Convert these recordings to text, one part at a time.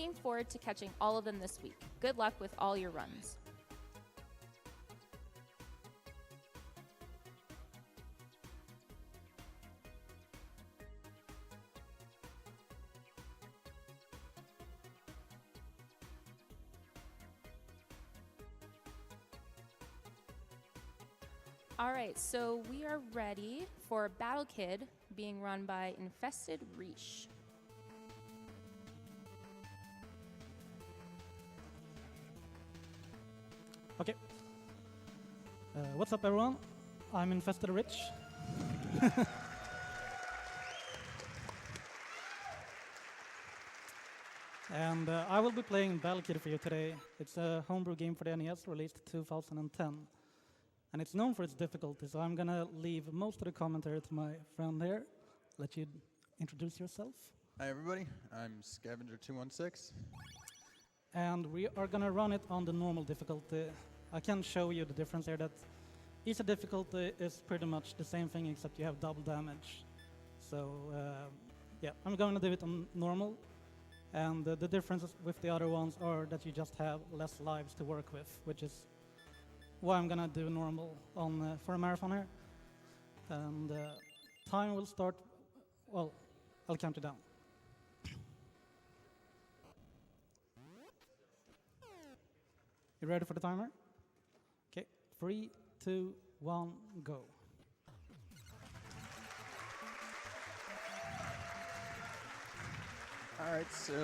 Looking forward to catching all of them this week. Good luck with all your runs. All right, so we are ready for Battle Kid being run by InfestedRiche. Okay. What's up, everyone? I'm InfestedRiche. And I will be playing Battle Kid for you today. It's a homebrew game for the NES released in 2010. And it's known for its difficulty, so I'm going to leave most of the commentary to my friend here. Let you introduce yourself. Hi, everybody. I'm SGDQ2017. And we are going to run it on the normal difficulty. I can show you the difference here that easy difficulty is pretty much the same thing except you have double damage. So yeah, I'm going to do it on normal. And the differences with the other ones are that you just have less lives to work with, which is why I'm going to do normal on for a marathon here. And time will start, well, I'll count it down. You ready for the timer? Okay, 3, 2, 1, go. All right, so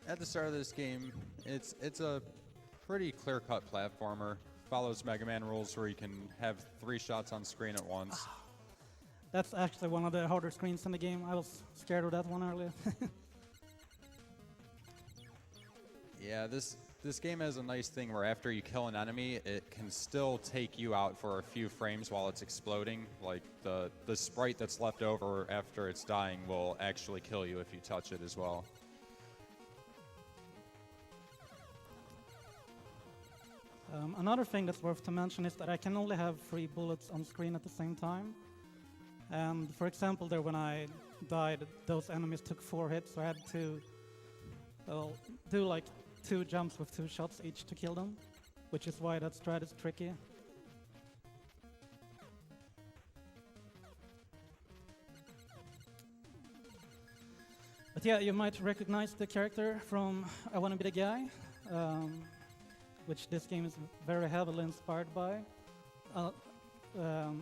at the start of this game, it's a pretty clear-cut platformer. Follows Mega Man rules where you can have 3 shots on screen at once. That's actually one of the harder screens in the game. I was scared of that one earlier. Yeah, this game has a nice thing where after you kill an enemy, it can still take you out for a few frames while it's exploding. Like the sprite that's left over after it's dying will actually kill you if you touch it as well. Another thing that's worth to mention is that I can only have 3 bullets on screen at the same time. And for example, there when I died, those enemies took 4 hits, so I had to do like 2 jumps with 2 shots each to kill them, which is why that strat is tricky. But yeah, you might recognize the character from I Wanna Be the Guy, which this game is very heavily inspired by.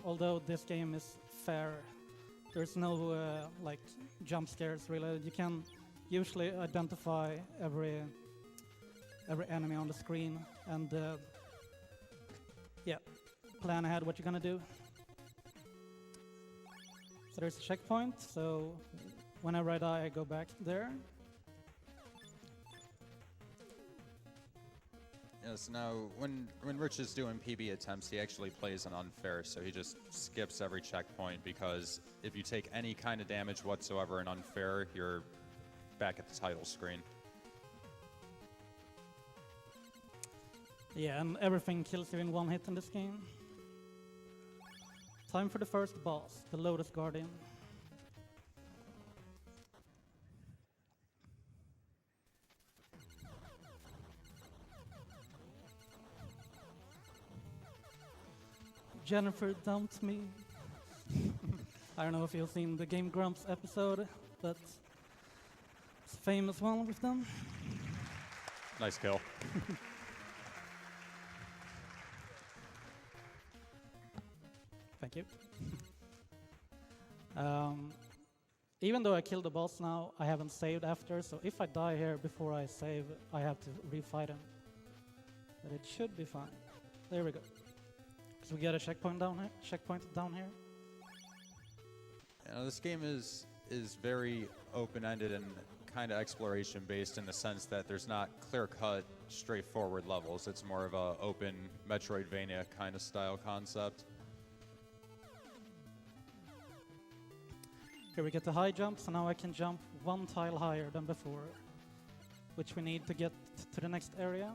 Although this game is fair, there's no like jump scares really. You can usually identify every enemy on the screen and yeah, plan ahead what you're gonna do. So there's a checkpoint, so whenever I die I go back there. Yes, now when Rich is doing PB attempts, he actually plays an unfair, so he just skips every checkpoint because if you take any kind of damage whatsoever in unfair, you're back at the title screen. Yeah, and everything kills you in 1 hit in this game. Time for the first boss, the Lotus Guardian. Jennifer dumped me. I don't know if you've seen the Game Grumps episode, but it's a famous one with them. Nice kill. Thank you. Even though I killed the boss now, I haven't saved after, so if I die here before I save, I have to refight him. But it should be fine. There we go. So we get a checkpoint down here. You know, this game is very open-ended and kind of exploration-based in the sense that there's not clear-cut, straightforward levels. It's more of a open Metroidvania kind of style concept. Here we get the high jump, so now I can jump 1 tile higher than before, which we need to get to the next area.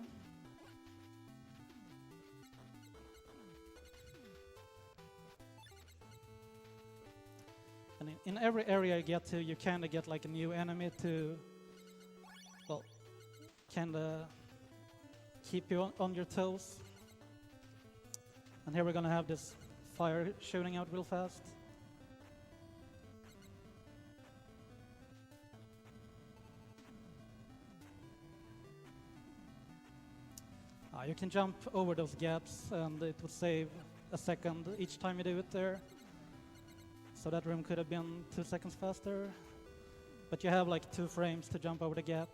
And in every area you get to, you kind of get like a new enemy to kind of keep you on your toes. And here we're going to have this fire shooting out real fast. You can jump over those gaps, and it would save a second each time you do it there. So that room could have been 2 seconds faster. But you have like 2 frames to jump over the gap.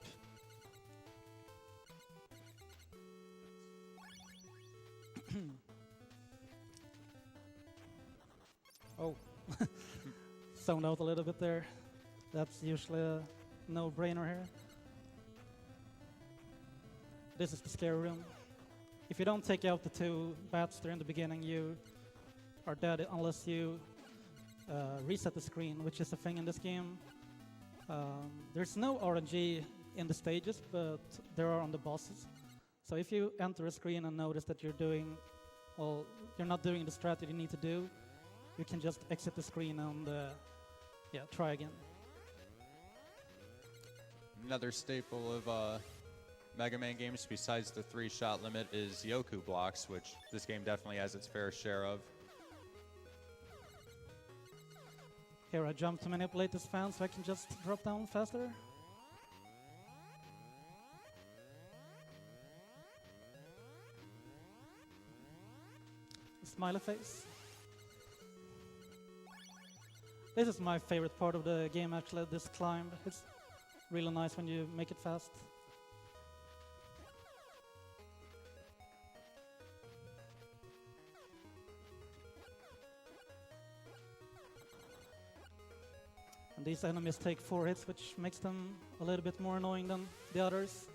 Oh, zoned out a little bit there. That's usually a no-brainer here. This is the scary room. If you don't take out the 2 bats there in the beginning, you are dead unless you reset the screen, which is a thing in this game. There's no RNG in the stages, but there are on the bosses. So if you enter a screen and notice that you're not doing the strategy you need to do, you can just exit the screen and try again. Another staple of Mega Man games besides the 3-shot limit is Yoku blocks, which this game definitely has its fair share of. Here I jump to manipulate this fan so I can just drop down faster. Smiley face. This is my favorite part of the game actually, this climb. It's really nice when you make it fast. And these enemies take 4 hits, which makes them a little bit more annoying than the others.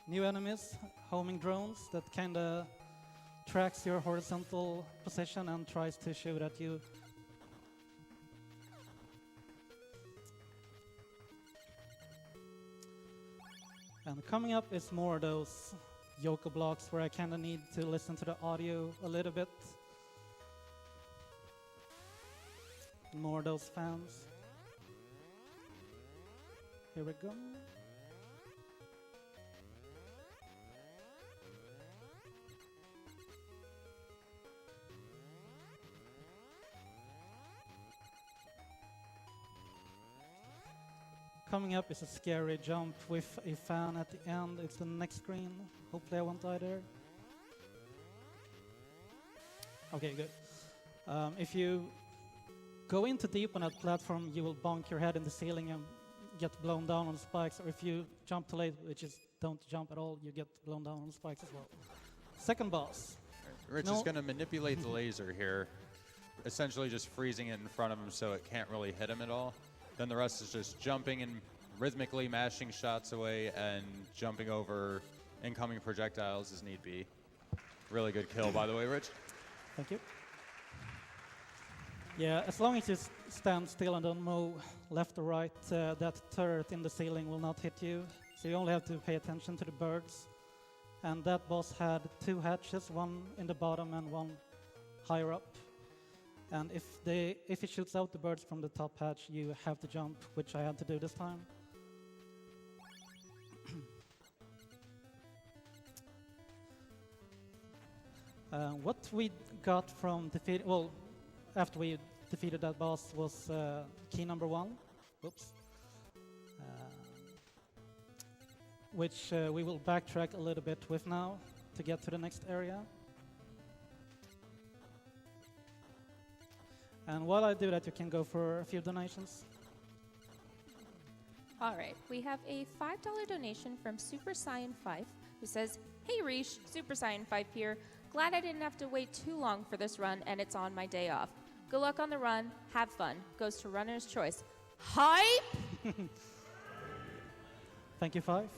New enemies, homing drones that kinda tracks your horizontal position and tries to shoot at you. And coming up is more of those Yoko blocks where I kinda need to listen to the audio a little bit. More of those fans. Here we go. Coming up is a scary jump with a fan at the end. It's the next screen. Hopefully I won't die there. Okay, good. If you go in too deep on that platform, you will bonk your head in the ceiling and get blown down on spikes. Or if you jump too late, which is don't jump at all, you get blown down on spikes as well. Second boss. Rich is going to manipulate the laser here, essentially just freezing it in front of him so it can't really hit him at all. Then the rest is just jumping and rhythmically mashing shots away and jumping over incoming projectiles as need be. Really good kill, by the way, Rich. Thank you. Yeah, as long as you stand still and don't move left or right, that turret in the ceiling will not hit you. So you only have to pay attention to the birds. And that boss had 2 hatches, one in the bottom and one higher up. And if it shoots out the birds from the top hatch, you have to jump, which I had to do this time. What we got from after we defeated that boss was key number 1. Oops. Which we will backtrack a little bit with now to get to the next area. And while I do that, you can go for a few donations. All right, we have a $5 donation from Super Saiyan 5, who says, "Hey Riche, Super Saiyan 5 here. Glad I didn't have to wait too long for this run, and it's on my day off. Good luck on the run. Have fun." Goes to Runner's Choice. Hype! Thank you, 5.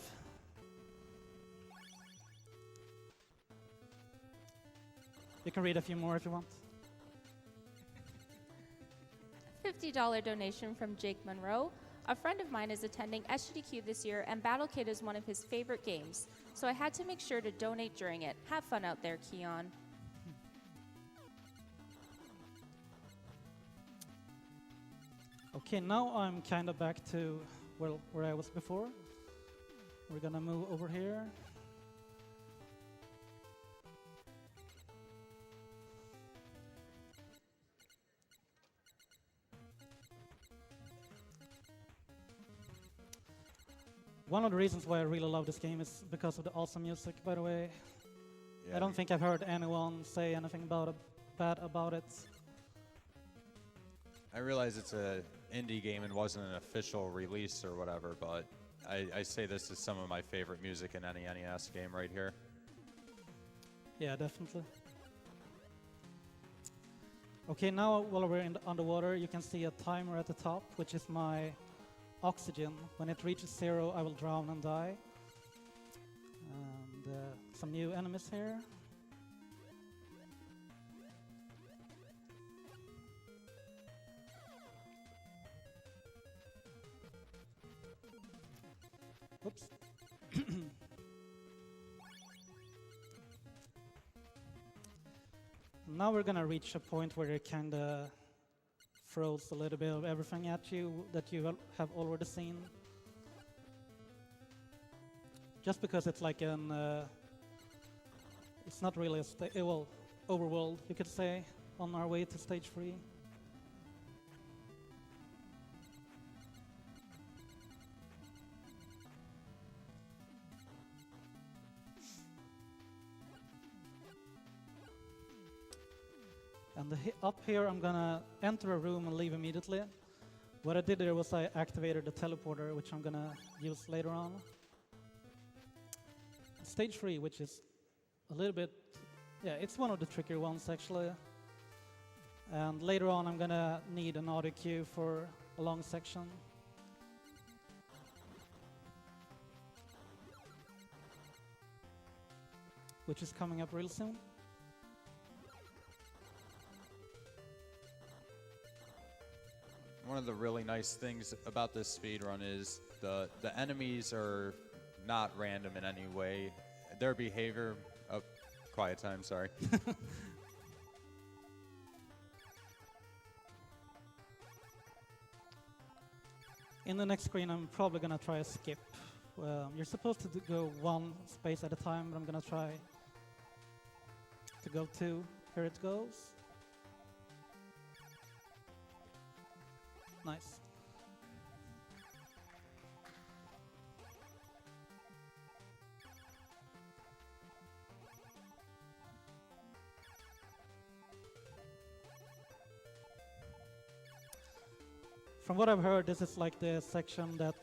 You can read a few more if you want. $50 donation from Jake Monroe. "A friend of mine is attending SGDQ this year, and Battle Kid is one of his favorite games. So I had to make sure to donate during it. Have fun out there, Keon." Okay, now I'm kind of back to where I was before. We're gonna move over here. One of the reasons why I really love this game is because of the awesome music, by the way. Yeah, I don't think I've heard anyone say anything bad about it. I realize it's an indie game and wasn't an official release or whatever, but I say this is some of my favorite music in any NES game right here. Yeah, definitely. Okay, now while we're in the underwater, you can see a timer at the top, which is my oxygen. When it reaches 0, I will drown and die. And some new enemies here. Oops. Now we're gonna reach a point where it kinda throws a little bit of everything at you that you have already seen. Just because it's like an, it's not really a well, overworld, you could say, on our way to stage 3. And up here, I'm gonna enter a room and leave immediately. What I did there was I activated the teleporter, which I'm gonna use later on. Stage 3, which is a little bit, yeah, it's one of the trickier ones actually. And later on, I'm gonna need an audio cue for a long section. Which is coming up real soon. One of the really nice things about this speedrun is the enemies are not random in any way. Their behavior, oh, quiet time, sorry. In the next screen, I'm probably gonna try a skip. You're supposed to go one space at a time, but I'm gonna try to go 2. Here it goes. Nice. From what I've heard, this is like the section that,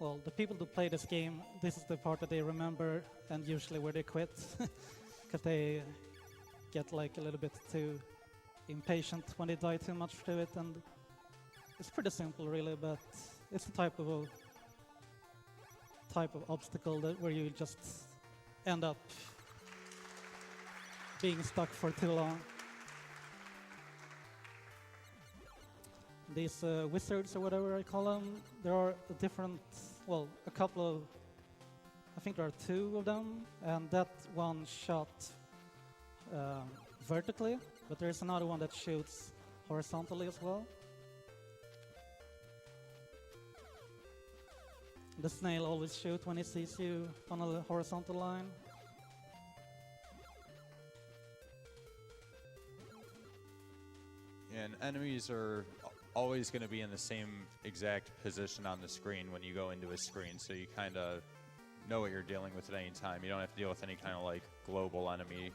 well, the people who play this game, this is the part that they remember and usually where they quit. Because they get like a little bit too impatient when they die too much to it, and it's pretty simple really, but it's the type of obstacle that where you just end up being stuck for too long. These wizards or whatever I call them, there are a couple of, I think there are 2 of them, and that one shot vertically, but there's another one that shoots horizontally as well. The snail always shoots when he sees you on a horizontal line. And enemies are always going to be in the same exact position on the screen when you go into a screen, so you kind of know what you're dealing with at any time. You don't have to deal with any kind of like global enemy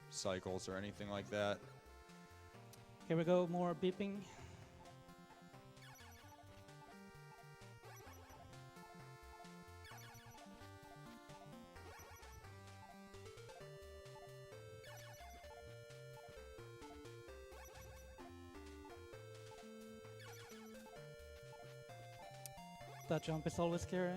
cycles or anything like that. Here we go, more beeping. That jump is always scary.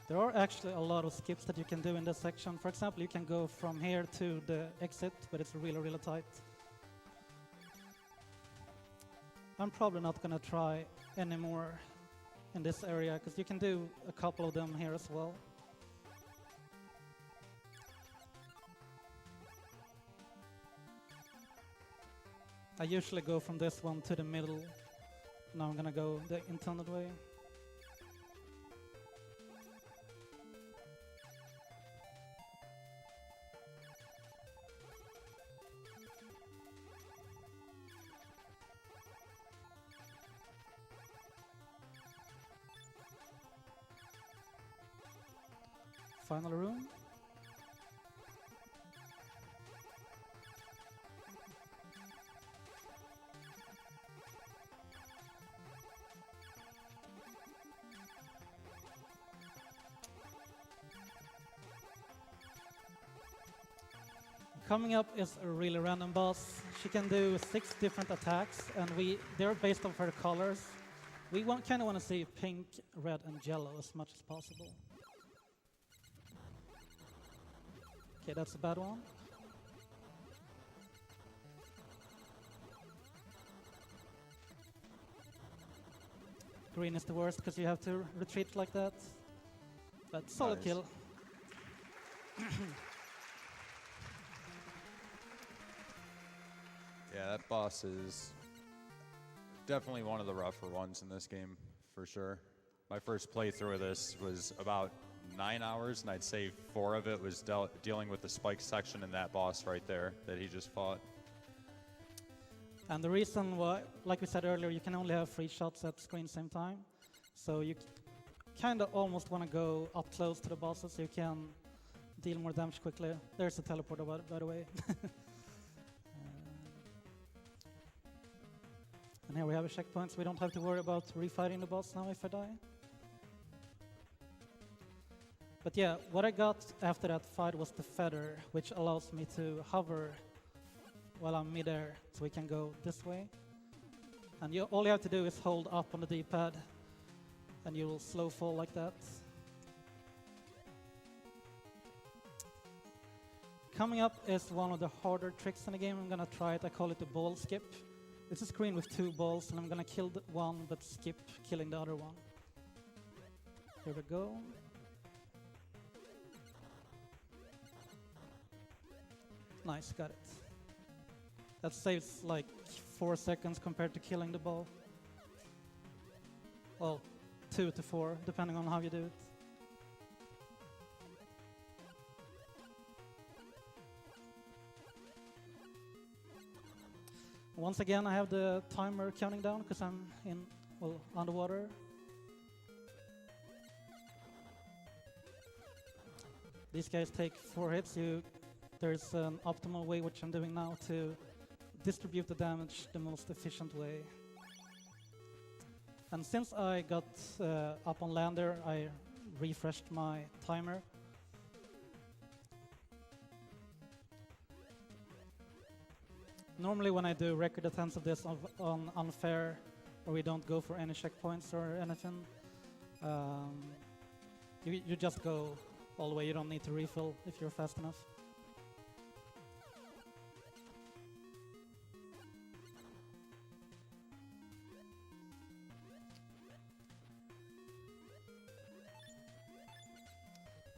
There are actually a lot of skips that you can do in this section. For example, you can go from here to the exit, but it's really, really tight. I'm probably not gonna try any more in this area, because you can do a couple of them here as well. I usually go from this one to the middle. Now I'm gonna go the intended way. Final room. Coming up is a really random boss. She can do 6 different attacks, and they're based on her colors. We kind of want to see pink, red, and yellow as much as possible. Okay, that's a bad one. Green is the worst because you have to retreat like that. But solid Nice. kill. Yeah, that boss is definitely one of the rougher ones in this game, for sure. My first playthrough of this was about 9 hours, and I'd say 4 of it was dealing with the spike section and that boss right there that he just fought. And the reason why, like we said earlier, you can only have 3 shots at screen same time. So you kind of almost want to go up close to the bosses so you can deal more damage quickly. There's a teleporter, by the way. And here we have a checkpoint, so we don't have to worry about refighting the boss now if I die. But yeah, what I got after that fight was the feather, which allows me to hover while I'm midair, so we can go this way. And all you have to do is hold up on the D-pad, and you will slow fall like that. Coming up is one of the harder tricks in the game. I'm gonna try it. I call it the ball skip. It's a screen with 2 balls, and I'm gonna kill one but skip killing the other one. Here we go. Nice, got it. That saves like 4 seconds compared to killing the ball. Well, 2 to 4, depending on how you do it. Once again, I have the timer counting down because I'm underwater. These guys take 4 hits. There's an optimal way, which I'm doing now, to distribute the damage the most efficient way. And since I got up on land there, I refreshed my timer. Normally when I do record attempts of this on unfair, where we don't go for any checkpoints or anything, you just go all the way. You don't need to refill if you're fast enough.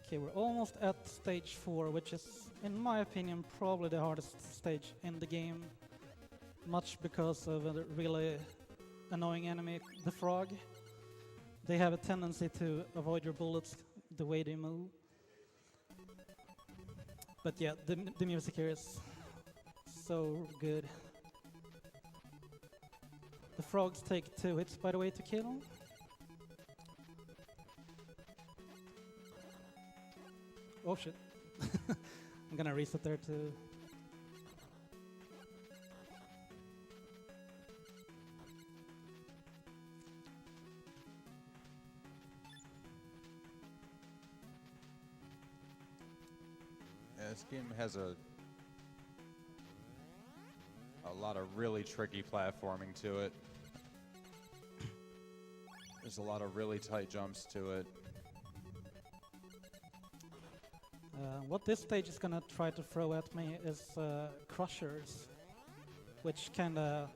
Okay, we're almost at stage 4, which is, in my opinion, probably the hardest stage in the game. Much because of a really annoying enemy, the frog. They have a tendency to avoid your bullets the way they move. But yeah, the music here is so good. The frogs take 2 hits, by the way, to kill. Oh shit. I'm gonna reset there too. Yeah, this game has a lot of really tricky platforming to it. There's a lot of really tight jumps to it. What this stage is gonna try to throw at me is crushers, which kinda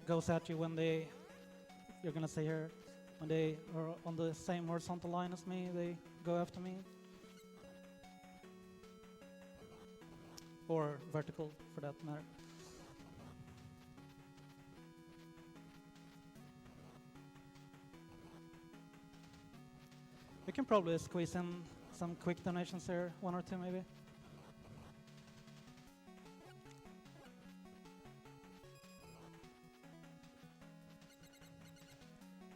goes at you when you're gonna say here, when they are on the same horizontal line as me, they go after me. Or vertical, for that matter. can probably squeeze in some quick donations here, 1 or 2 maybe.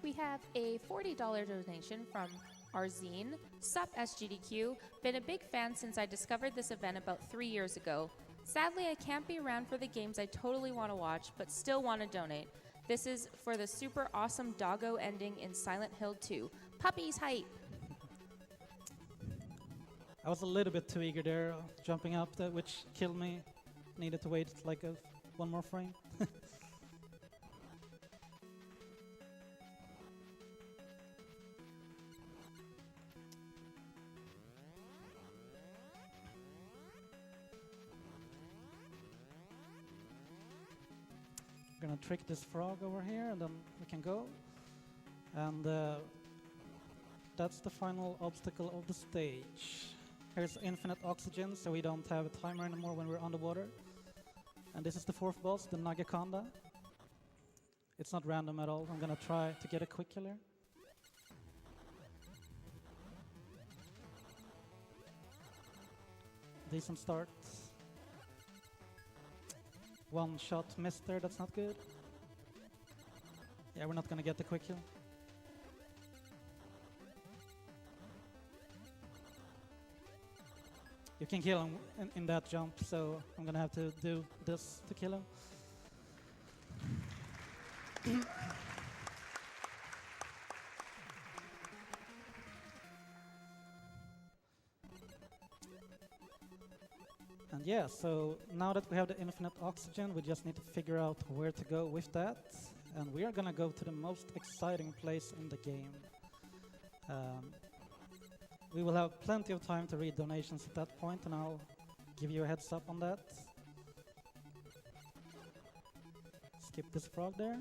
We have a $40 donation from Arzine. Sup SGDQ. Been a big fan since I discovered this event about 3 years ago. Sadly, I can't be around for the games I totally want to watch, but still want to donate. This is for the super awesome doggo ending in Silent Hill 2. Puppies hype! I was a little bit too eager there, jumping up, which killed me. Needed to wait like 1 more frame. Gonna trick this frog over here, and then we can go. And that's the final obstacle of the stage. Here's infinite oxygen, so we don't have a timer anymore when we're underwater. And this is the 4th boss, the Nagaconda. It's not random at all. I'm gonna try to get a quick kill here. Decent start. 1 shot missed there, that's not good. Yeah, we're not gonna get the quick kill. You can kill him in that jump, so I'm gonna have to do this to kill him. And yeah, so now that we have the infinite oxygen, we just need to figure out where to go with that. And we are gonna go to the most exciting place in the game. We will have plenty of time to read donations at that point, and I'll give you a heads up on that. Skip this frog there.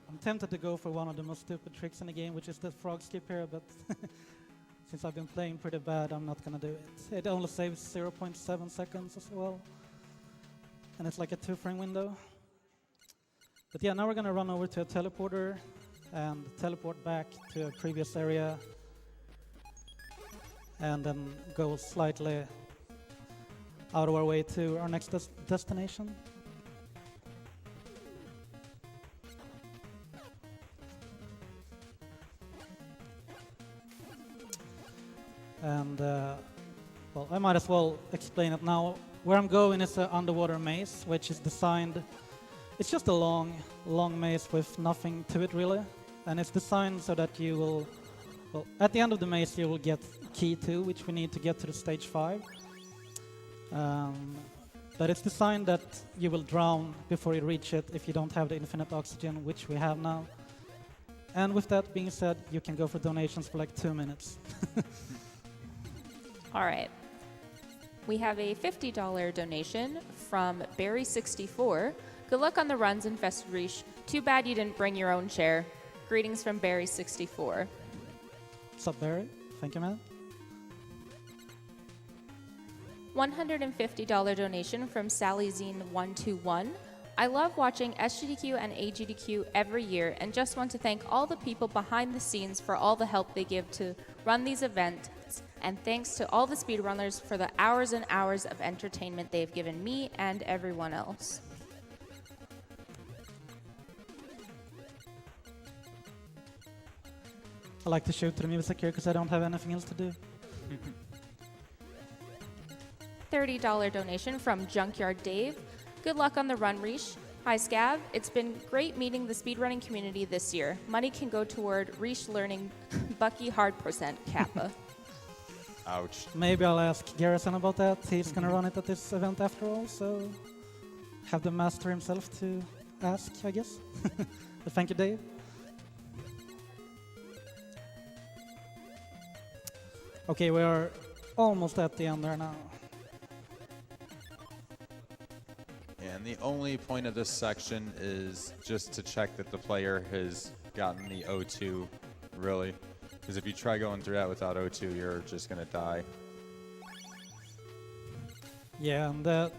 I'm tempted to go for one of the most stupid tricks in the game, which is the frog skip here, but since I've been playing pretty bad, I'm not gonna do it. It only saves 0.7 seconds as well, and it's like a 2-frame window. But yeah, now we're gonna run over to a teleporter and teleport back to a previous area, and then go slightly out of our way to our next destination. And well, I might as well explain it now. Where I'm going is an underwater maze, which is designed, it's just a long maze with nothing to it really. And it's designed so that you will, well, at the end of the maze you will get key 2, which we need to get to the stage 5. But it's designed that you will drown before you reach it if you don't have the infinite oxygen, which we have now. And with that being said, you can go for donations for like 2 minutes. All right. We have a $50 donation from Barry64. Good luck on the runs, InfestedRiche. Too bad you didn't bring your own chair. Greetings from Barry64. What's up, Barry? Thank you, man. $150 donation from SallyZine121. I love watching SGDQ and AGDQ every year and just want to thank all the people behind the scenes for all the help they give to run these events, and thanks to all the speedrunners for the hours and hours of entertainment they've given me and everyone else. I like to shoot to the music here because I don't have anything else to do. $30 donation from Junkyard Dave. Good luck on the run, Riche. Hi, Scav. It's been great meeting the speedrunning community this year. Money can go toward Riche learning Bucky hard percent Kappa. Ouch. Maybe I'll ask Garrison about that. He's gonna run it at this event after all, so have the master himself to ask, I guess. But thank you, Dave. Okay, we are almost at the end there now. And the only point of this section is just to check that the player has gotten the O2, really. Because if you try going through that without O2, you're just going to die. Yeah, and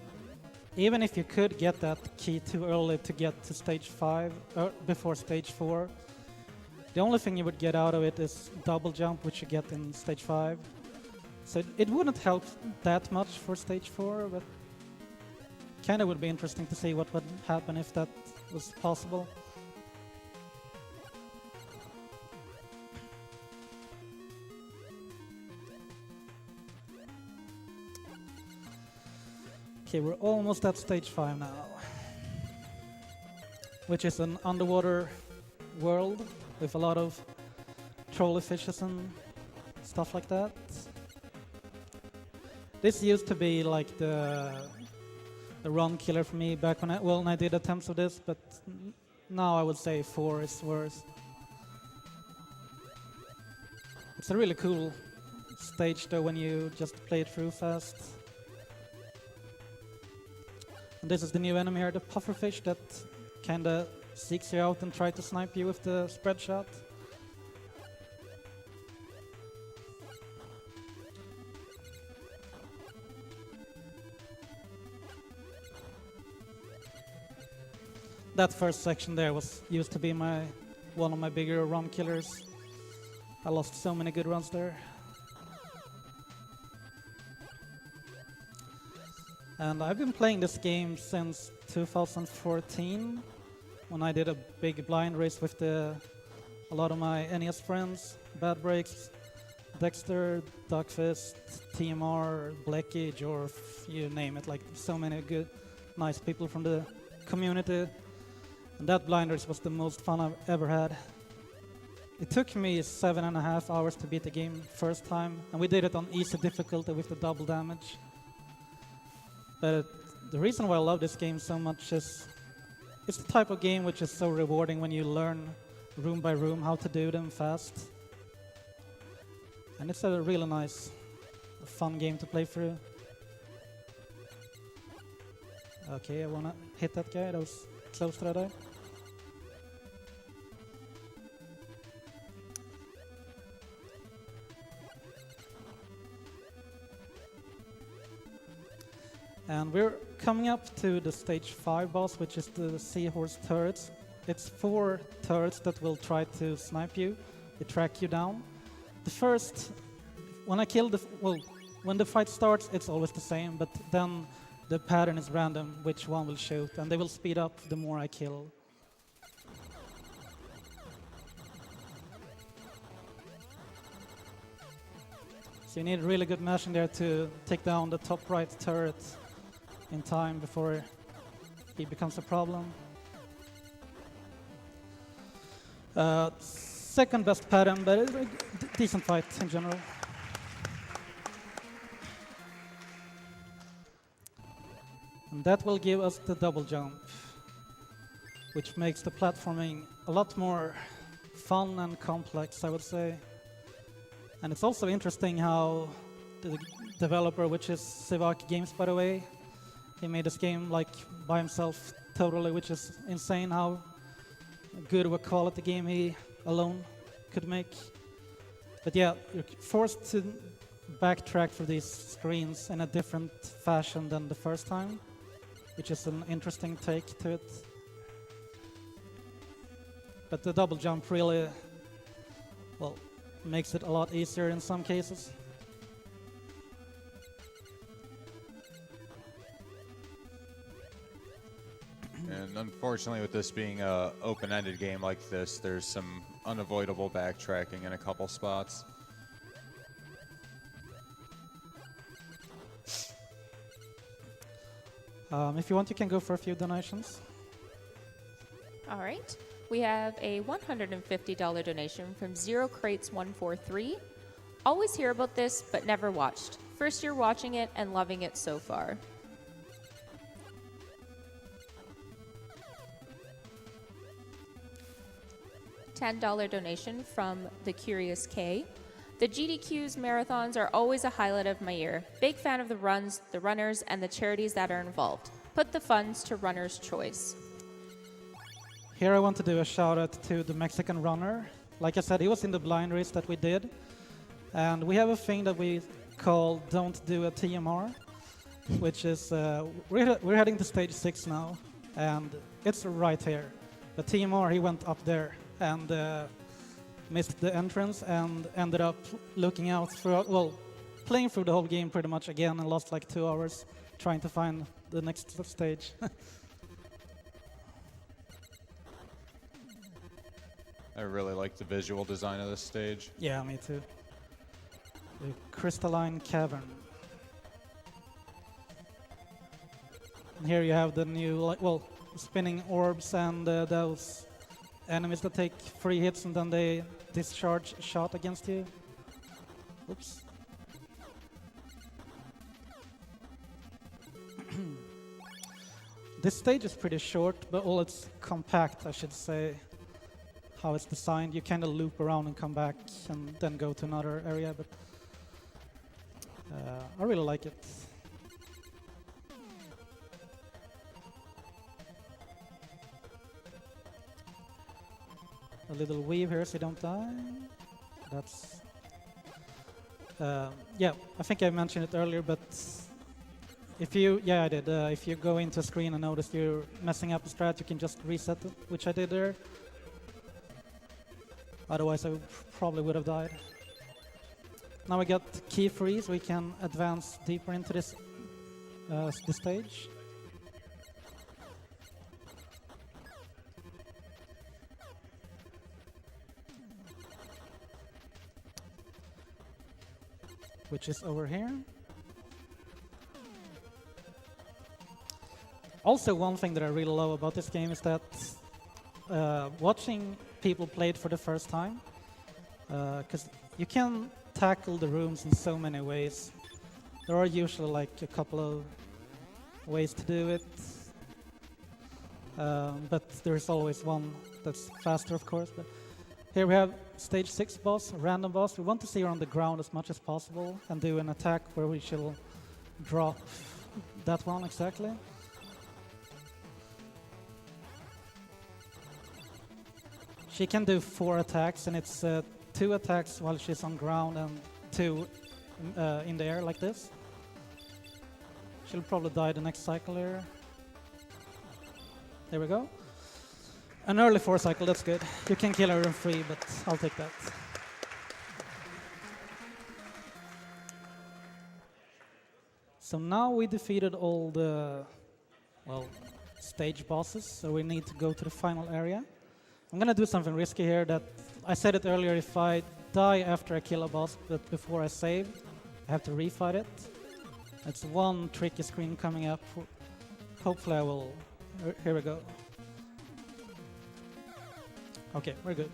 even if you could get that key too early to get to stage 5, or before stage 4, the only thing you would get out of it is double jump, which you get in stage 5. So it wouldn't help that much for stage 4, but kind of would be interesting to see what would happen if that was possible. Okay, we're almost at stage 5 now, which is an underwater world with a lot of trolley fishes and stuff like that. This used to be like the run killer for me back when I did attempts of this, but now I would say 4 is worse. It's a really cool stage though when you just play it through fast. And this is the new enemy here, the pufferfish that kinda seeks you out and tries to snipe you with the spread shot. That first section there used to be one of my bigger run killers. I lost so many good runs there. And I've been playing this game since 2014, when I did a big blind race with a lot of my NES friends, Bad Breaks, Dexter, Duckfist, TMR, Blackage, or you name it, like so many good, nice people from the community. And that blind race was the most fun I've ever had. It took me 7.5 hours to beat the game first time, and we did it on easy difficulty with the double damage. But the reason why I love this game so much is it's the type of game which is so rewarding when you learn room by room how to do them fast. And it's a really nice, fun game to play through. Okay, I wanna hit that guy, that was close to that eye. And we're coming up to the stage 5 boss, which is the seahorse turrets. It's 4 turrets that will try to snipe you, they track you down. The first, when the fight starts, it's always the same, but then the pattern is random, which one will shoot, and they will speed up the more I kill. So you need really good mashing there to take down the top right turret in time before he becomes a problem. Second best pattern, but it's a decent fight in general. And that will give us the double jump, which makes the platforming a lot more fun and complex, I would say. And it's also interesting how the developer, which is Sivak Games, by the way, he made this game like by himself totally, which is insane how good of a quality game he alone could make. But yeah, you're forced to backtrack for these screens in a different fashion than the first time, which is an interesting take to it. But the double jump really, well, makes it a lot easier in some cases. And unfortunately, with this being an open-ended game like this, there's some unavoidable backtracking in a couple spots. If you want, you can go for a few donations. All right. We have a $150 donation from Zero Crates 143. Always hear about this, but never watched. First year watching it and loving it so far. $10 donation from The Curious K. The GDQ's marathons are always a highlight of my year. Big fan of the runs, the runners, and the charities that are involved. Put the funds to runner's choice. Here I want to do a shout out to the Mexican runner like I said, he was in the blind race that we did. And we have a thing that we call Don't Do a TMR, which is, we're heading to stage 6 now, and it's right here. The TMR, he went up there and missed the entrance and ended up looking out throughout, well, playing through the whole game pretty much again and lost like 2 hours trying to find the next stage. I really like the visual design of this stage. Yeah, me too. The crystalline cavern. And here you have the new, like, well, spinning orbs and those enemies that take 3 hits and then they discharge a shot against you. Oops. This stage is pretty short, but well, it's compact, I should say. How it's designed, you kind of loop around and come back and then go to another area, but I really like it. A little weave here so you don't die. That's yeah, I think I mentioned it earlier, but if you, yeah, I did. If you go into a screen and notice you're messing up a strat, you can just reset it, which I did there. Otherwise, I probably would have died. Now we got key free, so we can advance deeper into this stage. Which is over here. Also, one thing that I really love about this game is that watching people play it for the first time, because you can tackle the rooms in so many ways. There are usually like a couple of ways to do it, but there's always one that's faster, of course. But here we have stage 6 boss, random boss. We want to see her on the ground as much as possible and do an attack where we shall drop that one exactly. She can do 4 attacks, and it's 2 attacks while she's on ground and 2 in the air like this. She'll probably die the next cycle here. There we go. An early 4 cycle, that's good. You can kill her in 3, but I'll take that. So now we defeated all the, well, stage bosses, so we need to go to the final area. I'm gonna do something risky here that I said it earlier, if I die after I kill a boss but before I save, I have to refight it. It's one tricky screen coming up. Hopefully I will, here we go. Okay, we're good.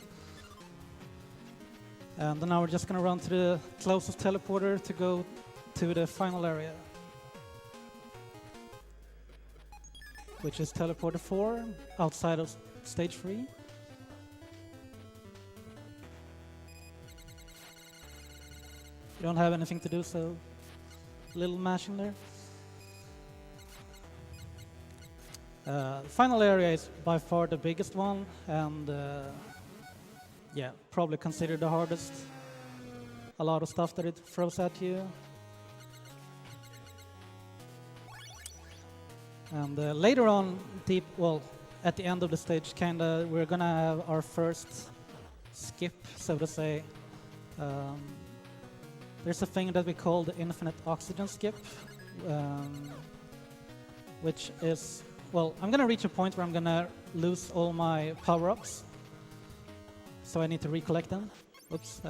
And now we're just gonna run to the closest teleporter to go to the final area. Which is teleporter 4, outside of stage 3. You don't have anything to do, so a little mashing there. The final area is by far the biggest one, and yeah, probably considered the hardest. A lot of stuff that it throws at you. And later on, well, at the end of the stage, kinda, we're gonna have our first skip, so to say. There's a thing that we call the infinite oxygen skip, which is, well, I'm gonna reach a point where I'm gonna lose all my power-ups, so I need to recollect them. Oops,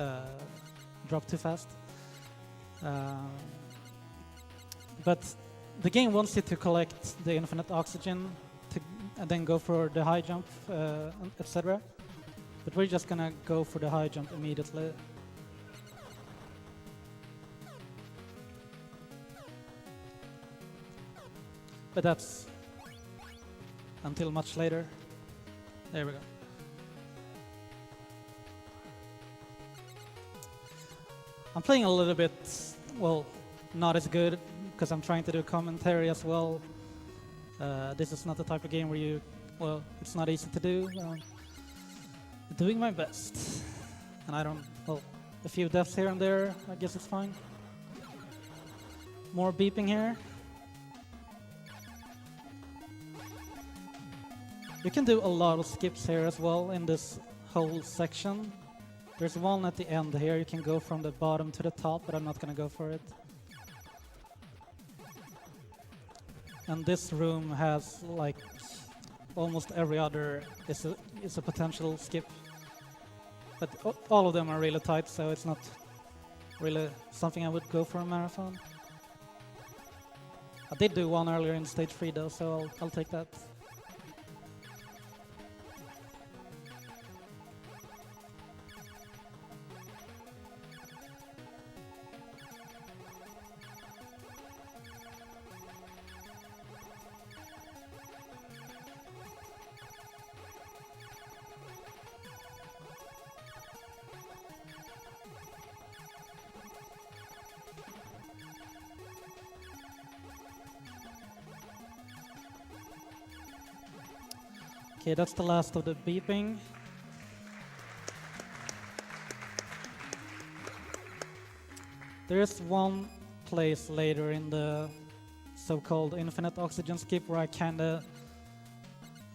dropped too fast. But the game wants you to collect the infinite oxygen and then go for the high jump, etc. But we're just gonna go for the high jump immediately. But that's until much later. There we go. I'm playing a little bit, well, not as good, because I'm trying to do commentary as well. This is not the type of game where you, well, it's not easy to do. Doing my best. And I don't, well, a few deaths here and there, I guess it's fine. More beeping here. You can do a lot of skips here as well in this whole section. There's one at the end here, you can go from the bottom to the top, but I'm not gonna go for it. And this room has like almost every other is a potential skip. But all of them are really tight, so it's not really something I would go for a marathon. I did do one earlier in stage 3 though, so I'll take that. Okay, that's the last of the beeping. There is one place later in the so-called infinite oxygen skip where I kinda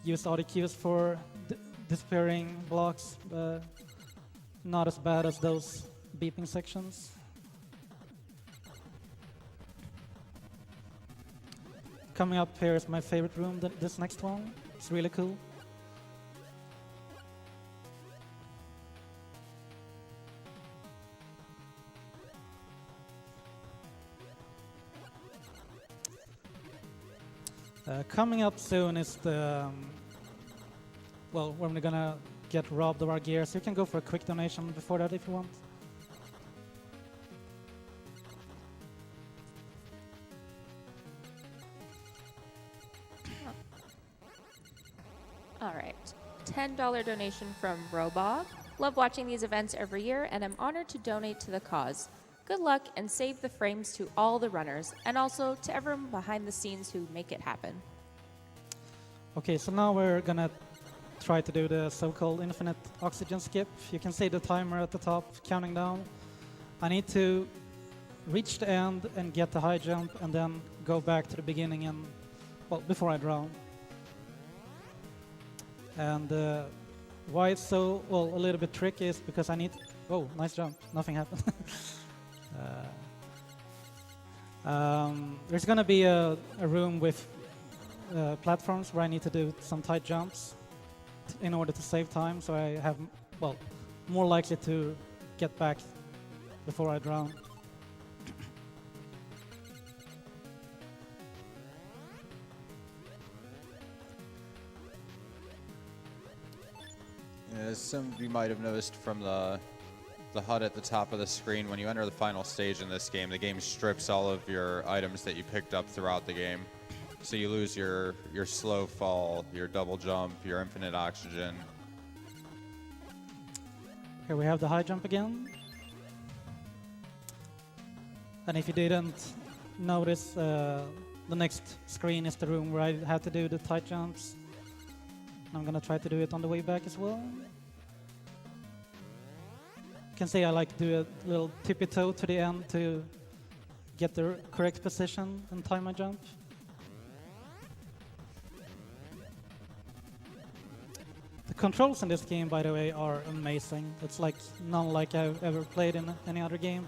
use audio cues for disappearing blocks, but not as bad as those beeping sections. Coming up here is my favorite room, this next one. It's really cool. Coming up soon is the, well, when we're gonna get robbed of our gear, so you can go for a quick donation before that if you want. All right, $10 donation from Robob. Love watching these events every year, and I'm honored to donate to the cause. Good luck and save the frames to all the runners, and also to everyone behind the scenes who make it happen. Okay, so now we're gonna try to do the so-called infinite oxygen skip. You can see the timer at the top counting down. I need to reach the end and get the high jump and then go back to the beginning and, well, before I drown. And why it's so, well, a little bit tricky is because I need, oh, nice jump, nothing happened. There's gonna be a room with platforms where I need to do some tight jumps in order to save time, so I have, well, more likely to get back before I drown. As some of you might have noticed from the HUD at the top of the screen, when you enter the final stage in this game, the game strips all of your items that you picked up throughout the game. So you lose your slow fall, your double jump, your infinite oxygen. Here we have the high jump again. And if you didn't notice, the next screen is the room where I had to do the tight jumps. I'm gonna try to do it on the way back as well. You can see I like to do a little tippy toe to the end to get the correct position and time my jump. The controls in this game, by the way, are amazing. It's like none like I've ever played in any other game.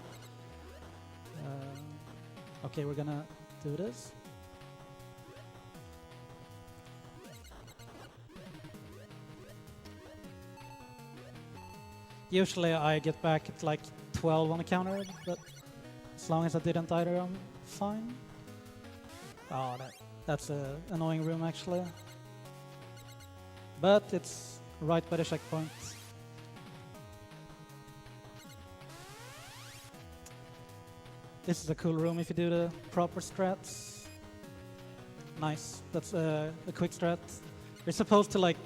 Okay, we're gonna do this. Usually I get back at like 12 on the counter, but as long as I didn't either, I'm fine. Oh, that's an annoying room actually. But it's right by the checkpoint. This is a cool room if you do the proper strats. Nice, that's a quick strat. You're supposed to like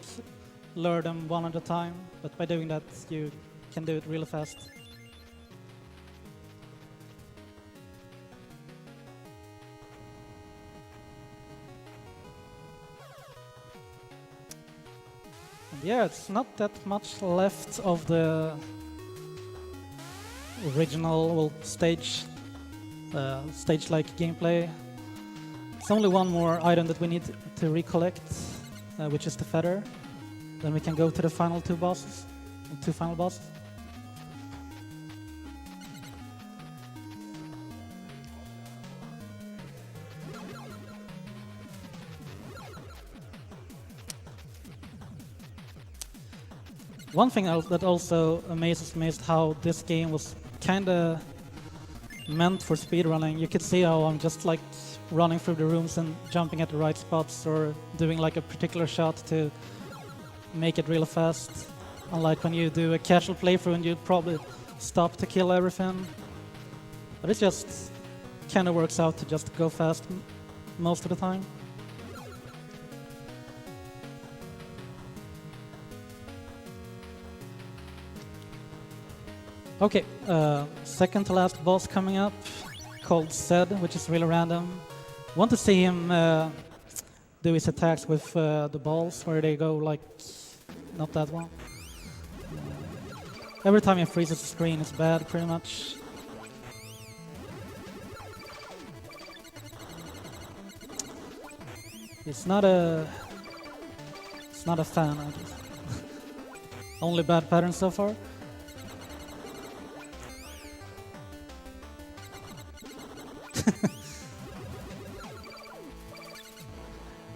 learn them one at a time, but by doing that you can do it really fast. And yeah, it's not that much left of the original stage-like gameplay. It's only one more item that we need to recollect, which is the feather. Then we can go to the final two final bosses. One thing that also amazes me is how this game was kinda meant for speedrunning. You could see how I'm just like running through the rooms and jumping at the right spots or doing like a particular shot to make it real fast. Unlike when you do a casual playthrough and you'd probably stop to kill everything. But it just kinda works out to just go fast most of the time. Okay, second to last boss coming up, called Zed, which is really random. Want to see him do his attacks with the balls, where they go like, not that one. Every time he freezes the screen, it's bad, pretty much. It's not a fan, I guess. Only bad patterns so far.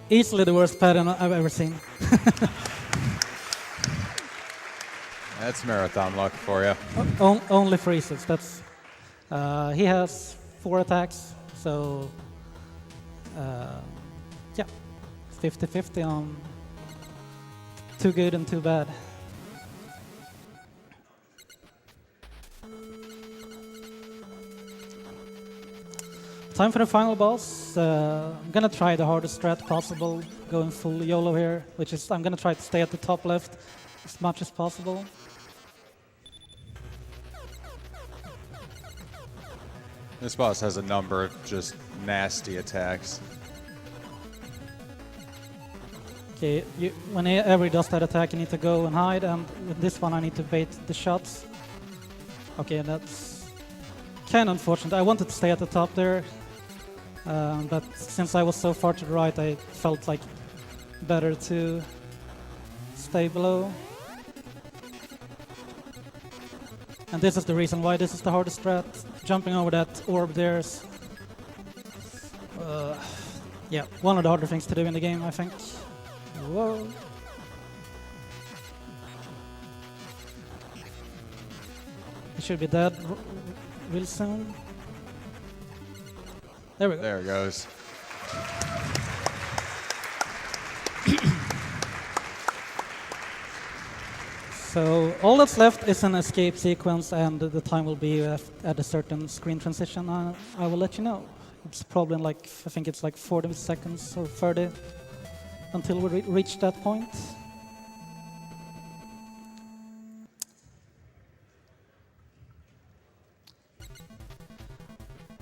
Easily the worst pattern I've ever seen. That's marathon luck for you. Only freezes. That's he has 4 attacks, so yeah, 50-50 on too good and too bad. Time for the final boss. I'm gonna try the hardest strat possible, going full YOLO here, which is I'm gonna try to stay at the top left as much as possible. This boss has a number of just nasty attacks. Okay, whenever he does that attack, you need to go and hide, and with this one I need to bait the shots. Okay, that's kind of unfortunate. I wanted to stay at the top there, but since I was so far to the right, I felt like better to stay below. And this is the reason why this is the hardest strat. Jumping over that orb there is, yeah, one of the harder things to do in the game, I think. Whoa. He should be dead real soon. There we go. There it goes. So all that's left is an escape sequence, and the time will be at a certain screen transition. I will let you know. It's probably like, I think it's like 40 seconds or 30 until we reach that point.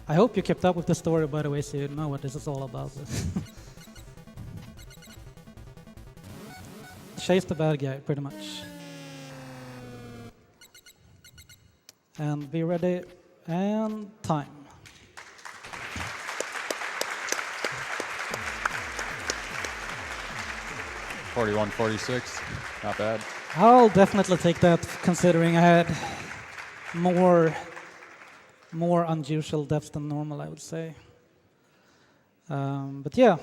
I hope you kept up with the story, by the way, so you know what this is all about. Chase the bad guy, pretty much. And be ready, and time. $41.46, not bad. I'll definitely take that, considering I had more unusual depths than normal, I would say. But yeah,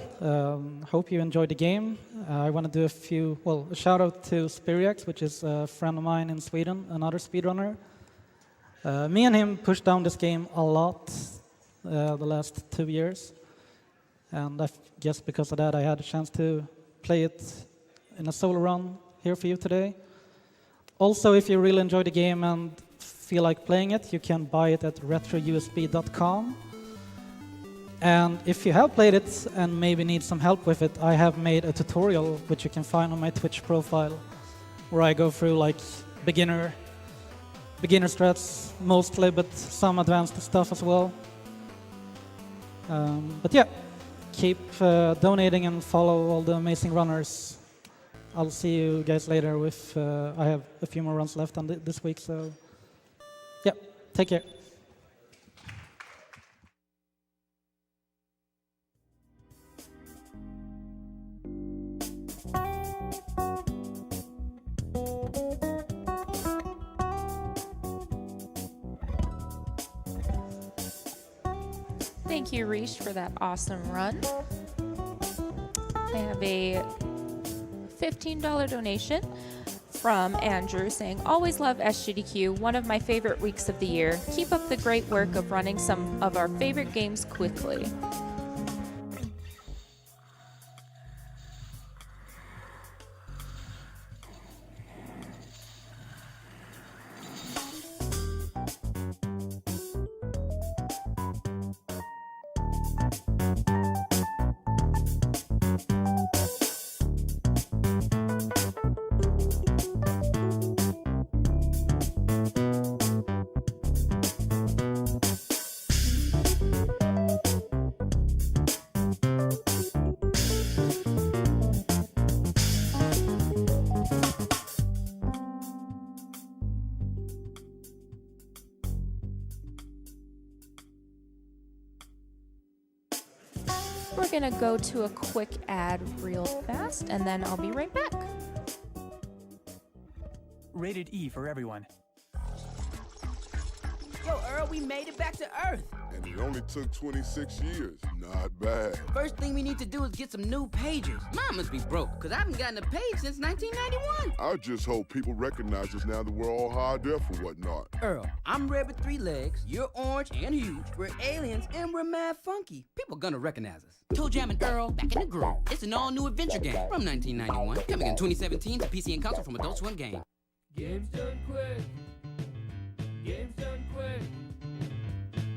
hope you enjoyed the game. I want to do a shout out to Spiriax, which is a friend of mine in Sweden, another speedrunner. Me and him pushed down this game a lot the last 2 years. And I guess because of that, I had a chance to play it in a solo run here for you today. Also, if you really enjoy the game and feel like playing it, you can buy it at retrousb.com. And if you have played it and maybe need some help with it, I have made a tutorial which you can find on my Twitch profile, where I go through like beginner strats mostly, but some advanced stuff as well. But yeah, keep donating and follow all the amazing runners. I'll see you guys later with, I have a few more runs left on this week, so yeah, Take care. Thank you, Riche, for that awesome run. I have a $15 donation from Andrew saying, always love SGDQ, one of my favorite weeks of the year. Keep up the great work of running some of our favorite games quickly. We're gonna go to a quick ad real fast, and then I'll be right back. Rated E for everyone. Yo, Earl, we made it back to Earth. And it only took 26 years. Not bad. First thing we need to do is get some new pages. Mine must be broke, because I haven't gotten a page since 1991. I just hope people recognize us now that we're all high def and whatnot. Earl, I'm red with 3 legs, you're orange and huge, we're aliens, and we're mad funky. People gonna recognize us. Toe Jam and Earl, back in the groove. It's an all-new adventure game from 1991, coming in 2017 to PC and console from Adult Swim Game. Game's done quick. Game's done quick.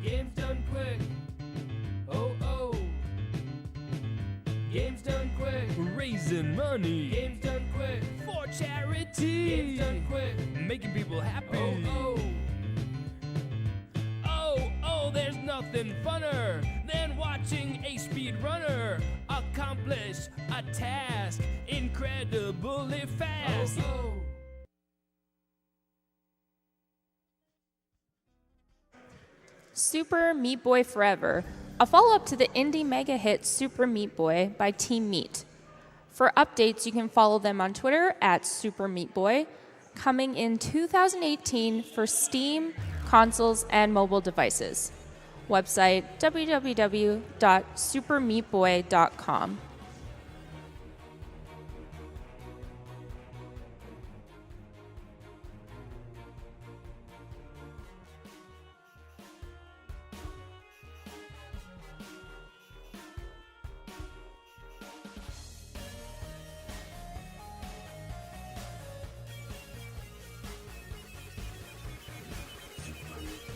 Game's done quick. Oh, oh. Game's done quick. Raising money. Game's done quick. For charity. Game's done quick. Making people happy. Oh, oh. Oh, oh, there's nothing funner than watching a speedrunner accomplish a task incredibly fast. Oh, oh. Super Meat Boy Forever, a follow-up to the indie mega hit Super Meat Boy by Team Meat. For updates, you can follow them on Twitter at Super Meat Boy, coming in 2018 for Steam, consoles, and mobile devices. Website www.supermeatboy.com.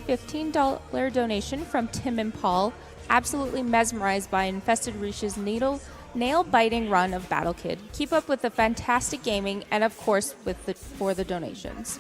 $15 donation from Tim and Paul, absolutely mesmerized by InfestedRiche's nail-biting run of Battle Kid. Keep up with the fantastic gaming and, of course, for the donations.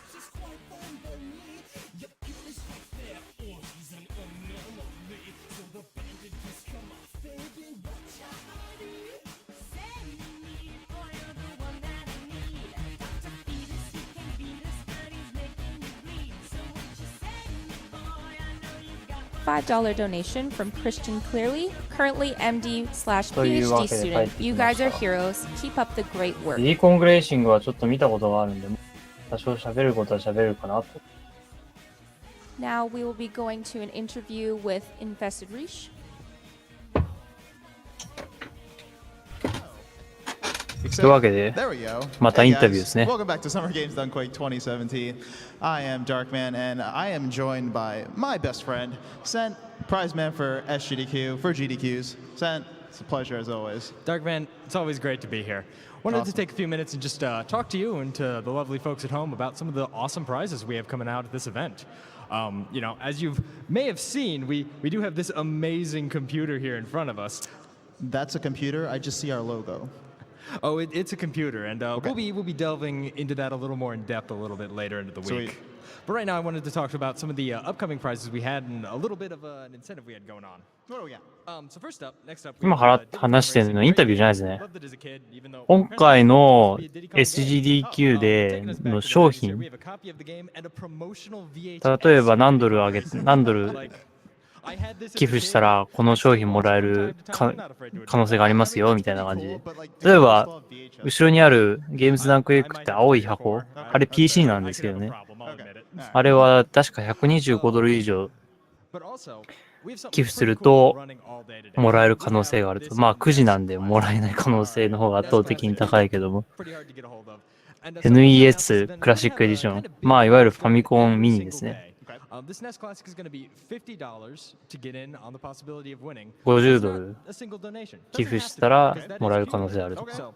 $5 donation from Christian Clearly, currently MD/PhD student. You guys are heroes. Keep up the great work. リーコングレーシングはちょっと見たことがあるんで、多少喋ることは喋るかなと。Now we will be going to an interview with InfestedRiche. というわけで、またインタビューですね。Welcome back to Summer Games Done Quick 2017. I am Darkman, and I am joined by my best friend, Sent, prize man for SGDQ, for GDQs. Sent, it's a pleasure as always. Darkman, it's always great to be here. Wanted to take a few minutes and just talk to you and to the lovely folks at home about some of the awesome prizes we have coming out at this event. You know, as you may have seen, we do have this amazing computer here in front of us. That's a computer. I just see our logo. Oh, it's a computer, and we'll be delving into that a little more in depth a little bit later into the week. But right now, I wanted to talk about some of the upcoming prizes we had and a little bit of an incentive we had going on. What do we got? So first up, next up, 今話してるのインタビューじゃないですね。今回の SGDQ での商品、例えば何ドル寄付したらこの商品もらえる可能性がありますよみたいな感じで。例えば、後ろにあるゲームズダンクエッグって青い箱、あれ PC なんですけどね。あれは確か125ドル以上寄付するともらえる可能性があると。まあ9時なんでもらえない可能性の方が圧倒的に高いけども。NES クラシックエディション。まあいわゆるファミコンミニですね。50ドル寄付したらもらえる可能性あるとか。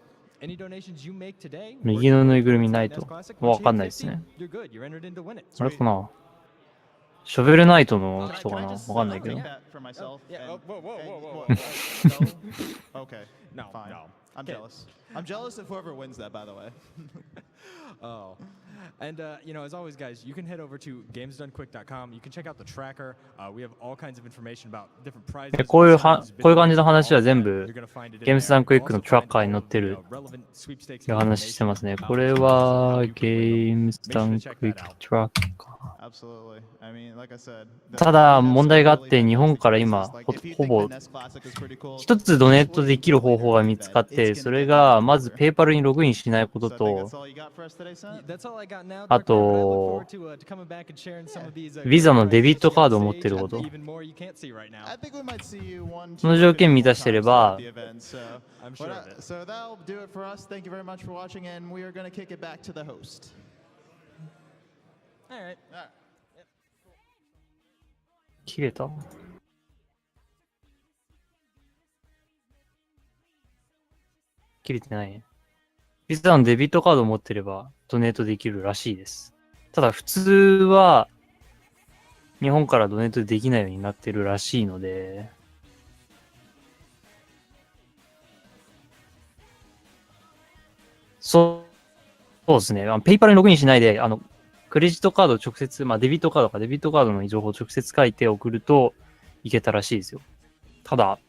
右のぬいぐるみないとわかんないですね。あれかな、ショベルナイトの人かな、わかんないけど。I'm jealous. I'm jealous of whoever wins that, by the way. Oh. And, as always, guys, you can head over to gamesdonequick.com. You can check out the tracker. We have all kinds of information about different prizes. こういう感じの話は全部ゲームズダンクエックのトラッカーに載ってるっていう話してますね。これはゲームズダンクエックトラッカー。ただ問題があって日本から今ほぼ一つドネットできる方法が見つかって、それがまずペイパルにログインしないことと、あとビザのデビットカードを持っていること。その条件満たしてれば切れた？切れてないね。ビザのデビットカードを持ってればドネートできるらしいです。ただ普通は日本からドネートできないようになってるらしいので、そうですね。ペイパルにログインしないで、クレジットカードを直接、デビットカードの情報を直接書いて送るといけたらしいですよ。ただ、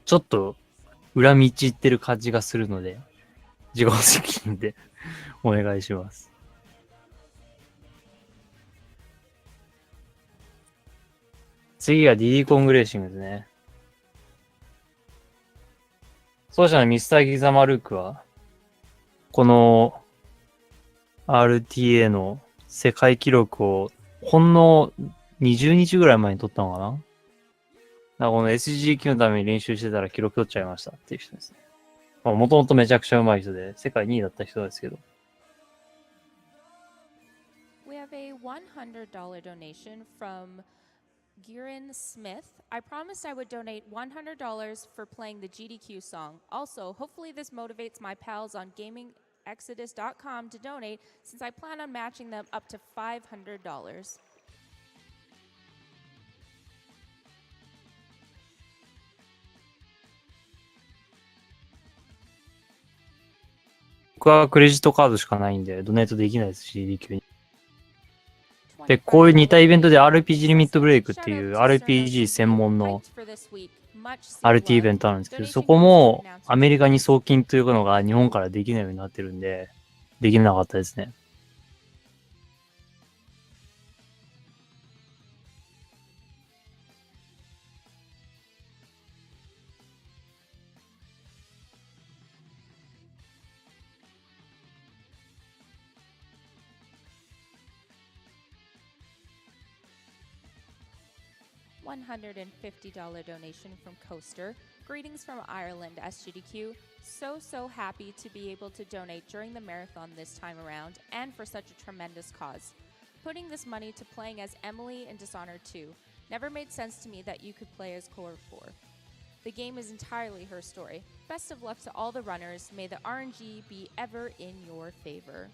ちょっと裏道行ってる感じがするので、自己責任でお願いします。次は DD コングレーシングですね。奏者のミスターギザマルークは、このRTA の世界記録をほんの20日ぐらい前に取ったのかな。だからこの SGDQ のために練習してたら記録取っちゃいましたっていう人ですね。もともとめちゃくちゃ上手い人で、世界2位だった人ですけど。We have a $100 donation from Giran Smith. I promised I would donate $100 for playing the GDQ song. Also, hopefully this motivates my pals on GamingExodus.com to donate, since I plan on matching them up to $500. 僕はクレジットカードしかないんで、ドネートできないですし、GDQ に。で、こういう似たイベントで RPG リミットブレイクっていう RPG 専門の RT イベントあるんですけど、そこもアメリカに送金というのが日本からできないようになってるんで、できなかったですね。$150 donation from Coaster. Greetings from Ireland, SGDQ. So happy to be able to donate during the marathon this time around, and for such a tremendous cause. Putting this money to playing as Emily in Dishonored 2. Never made sense to me that you could play as Core 4. The game is entirely her story. Best of luck to all the runners. May the RNG be ever in your favor.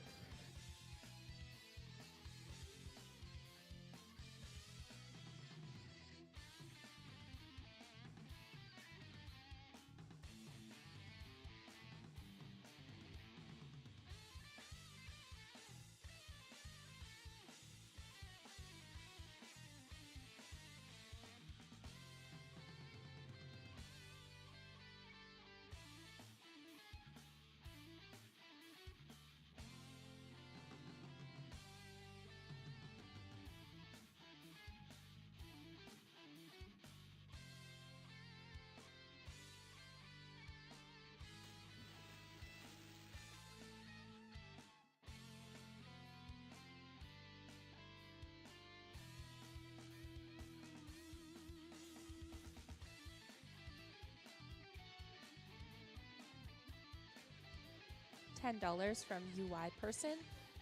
$10 from UI Person.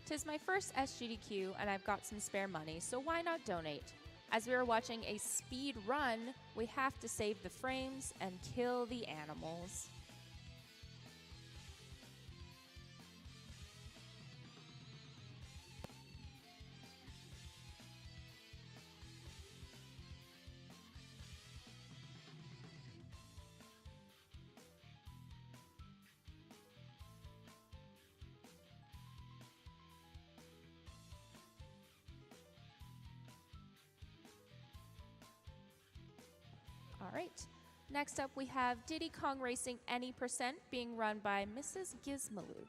"'Tis my first SGDQ and I've got some spare money, so why not donate? As we are watching a speed run, we have to save the frames and kill the animals." All right. Next up, we have Diddy Kong Racing Any% being run by Mrs. Gizmalook.